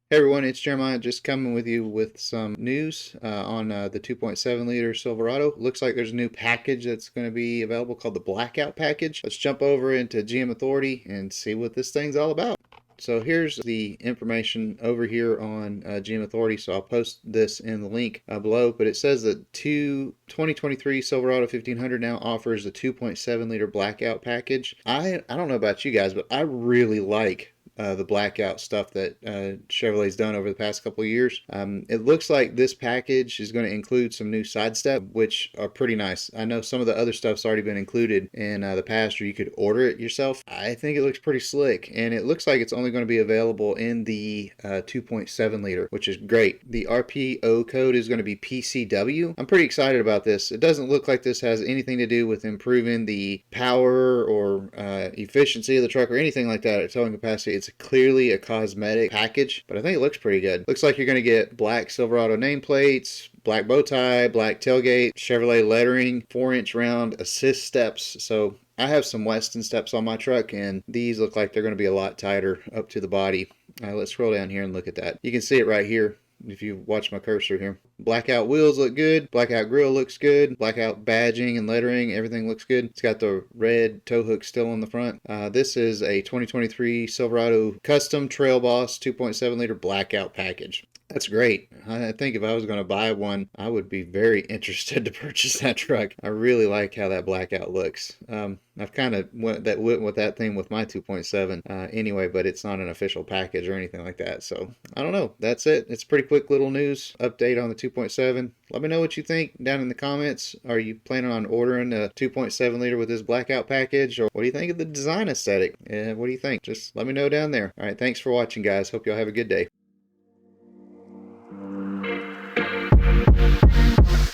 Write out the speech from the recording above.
Hey everyone, it's Jeremiah just coming with you with some news on the 2.7 liter Silverado. Looks like there's a new package that's going to be available called the Blackout Package. Let's jump over into GM Authority and see what this thing's all about. So here's the information over here on GM Authority. So I'll post this in the link below. But it says that 2023 Silverado 1500 now offers the 2.7 liter Blackout Package. I don't know about you guys, but I really like the blackout stuff that Chevrolet's done over the past couple of years. It looks like this package is going to include some new sidestep, which are pretty nice. I know some of the other stuff's already been included in the past, or you could order it yourself. I think it looks pretty slick, and it looks like it's only going to be available in the 2.7 liter, which is great. The RPO code is going to be PCW. I'm pretty excited about this. It doesn't look like this has anything to do with improving the power or efficiency of the truck or anything like that at towing capacity. It's clearly a cosmetic package, but I think it looks pretty good. Looks like you're going to get black Silverado nameplates, black bow tie, black tailgate, Chevrolet lettering, 4-inch round assist steps. So I have some Weston steps on my truck, and these look like they're going to be a lot tighter up to the body. Let's scroll down here and look at that. You can see it right here if you watch my cursor here. Blackout wheels look good. Blackout grill looks good. Blackout badging and lettering, everything looks good. It's got the red tow hook still on the front. This is a 2023 Silverado Custom Trail Boss 2.7 liter Blackout package. That's great. I think if I was going to buy one, I would be very interested to purchase that truck. I really like how that blackout looks. I've kind of went with that thing with my 2.7 anyway, but it's not an official package or anything like that. So I don't know. That's it. It's a pretty quick little news update on the 2.7. Let me know what you think down in the comments. Are you planning on ordering a 2.7 liter with this blackout package, or what do you think of the design aesthetic? What do you think? Just let me know down there. All right. Thanks for watching, guys. Hope y'all have a good day.